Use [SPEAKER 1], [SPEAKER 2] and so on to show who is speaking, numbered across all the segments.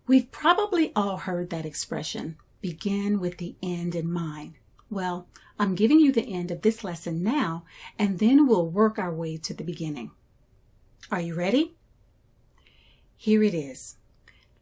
[SPEAKER 1] We've probably all heard that expression, begin with the end in mind. Well, I'm giving you the end of this lesson now, and then we'll work our way to the beginning. Are you ready? Here it is.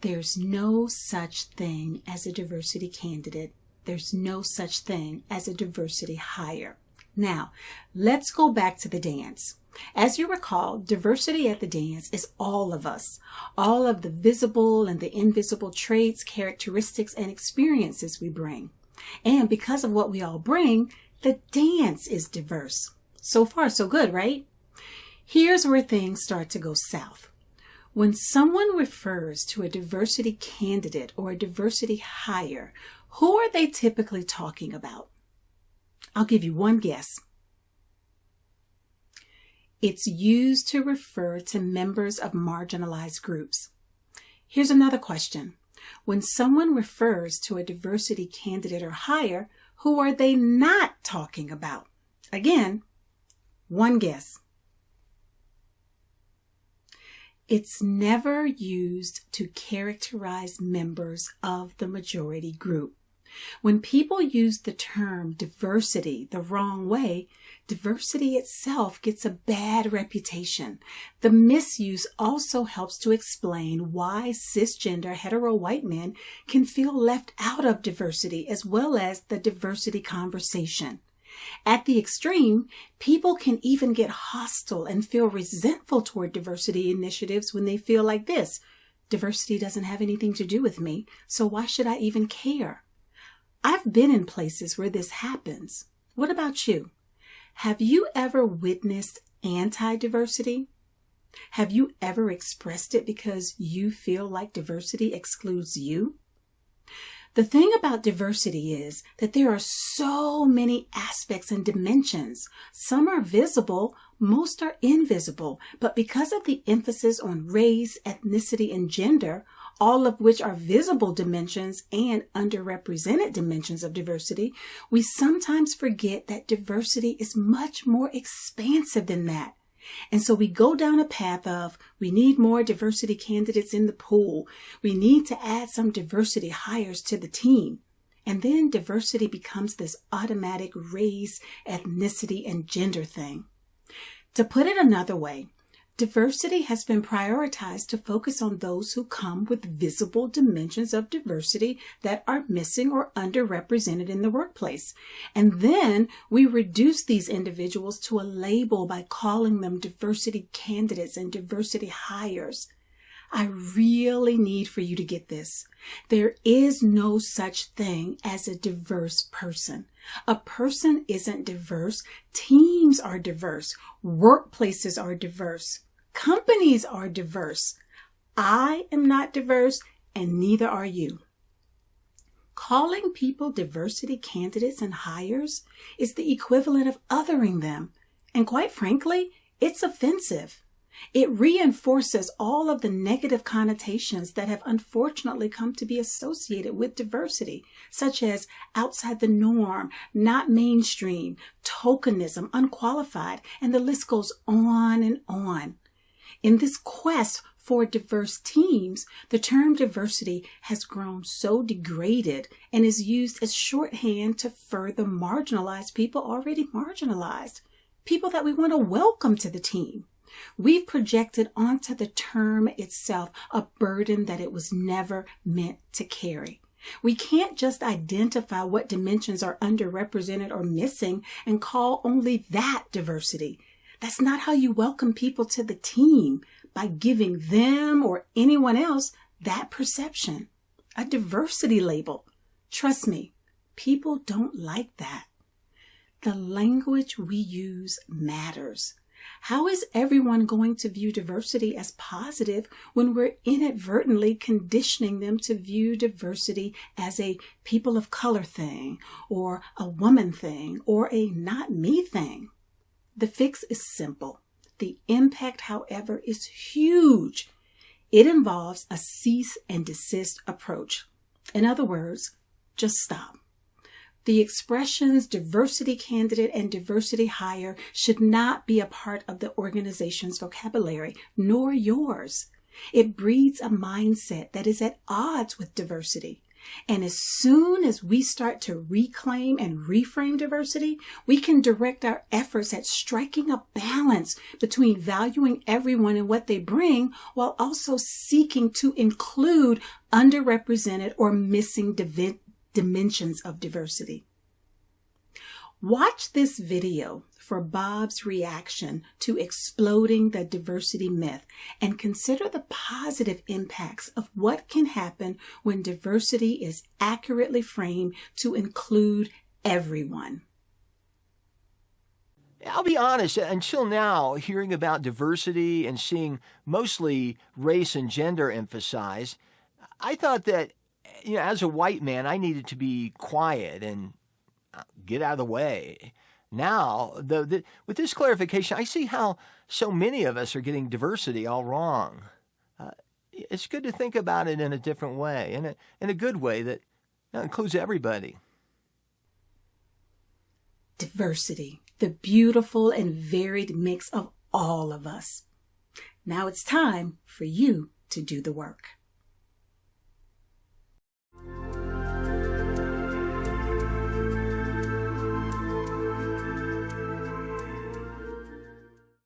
[SPEAKER 1] There's no such thing as a diversity candidate. There's no such thing as a diversity hire. Now, let's go back to the dance. As you recall, diversity at the dance is all of us, all of the visible and the invisible traits, characteristics, and experiences we bring. And because of what we all bring, the dance is diverse. So far, so good, right? Here's where things start to go south. When someone refers to a diversity candidate or a diversity hire, who are they typically talking about? I'll give you one guess. It's used to refer to members of marginalized groups. Here's another question. When someone refers to a diversity candidate or hire, who are they not talking about? Again, one guess. It's never used to characterize members of the majority group. When people use the term diversity the wrong way, diversity itself gets a bad reputation. The misuse also helps to explain why cisgender hetero white men can feel left out of diversity as well as the diversity conversation. At the extreme, people can even get hostile and feel resentful toward diversity initiatives when they feel like this. Diversity doesn't have anything to do with me, so why should I even care? I've been in places where this happens. What about you? Have you ever witnessed anti-diversity? Have you ever expressed it because you feel like diversity excludes you? The thing about diversity is that there are so many aspects and dimensions. Some are visible, most are invisible, but because of the emphasis on race, ethnicity, and gender, all of which are visible dimensions and underrepresented dimensions of diversity, we sometimes forget that diversity is much more expansive than that. And so we go down a path of, we need more diversity candidates in the pool. We need to add some diversity hires to the team. And then diversity becomes this automatic race, ethnicity, and gender thing. To put it another way, diversity has been prioritized to focus on those who come with visible dimensions of diversity that are missing or underrepresented in the workplace. And then we reduce these individuals to a label by calling them diversity candidates and diversity hires. I really need for you to get this. There is no such thing as a diverse person. A person isn't diverse. Teams are diverse. Workplaces are diverse. Companies are diverse. I am not diverse, and neither are you. Calling people diversity candidates and hires is the equivalent of othering them. And quite frankly, it's offensive. It reinforces all of the negative connotations that have unfortunately come to be associated with diversity, such as outside the norm, not mainstream, tokenism, unqualified, and the list goes on and on. In this quest for diverse teams, the term diversity has grown so degraded and is used as shorthand to further marginalize people already marginalized, people that we want to welcome to the team. We've projected onto the term itself a burden that it was never meant to carry. We can't just identify what dimensions are underrepresented or missing and call only that diversity. That's not how you welcome people to the team, by giving them or anyone else that perception, a diversity label. Trust me, people don't like that. The language we use matters. How is everyone going to view diversity as positive when we're inadvertently conditioning them to view diversity as a people of color thing, or a woman thing, or a not me thing? The fix is simple. The impact, however, is huge. It involves a cease and desist approach. In other words, just stop. The expressions diversity candidate and diversity hire should not be a part of the organization's vocabulary, nor yours. It breeds a mindset that is at odds with diversity. And as soon as we start to reclaim and reframe diversity, we can direct our efforts at striking a balance between valuing everyone and what they bring while also seeking to include underrepresented or missing dimensions of diversity. Watch this video for Bob's reaction to exploding the diversity myth and consider the positive impacts of what can happen when diversity is accurately framed to include everyone.
[SPEAKER 2] I'll be honest, until now, hearing about diversity and seeing mostly race and gender emphasized, I thought that, as a white man, I needed to be quiet and get out of the way. Now, with this clarification, I see how so many of us are getting diversity all wrong. It's good to think about it in a different way, in a good way that includes everybody.
[SPEAKER 1] Diversity, the beautiful and varied mix of all of us. Now it's time for you to do the work.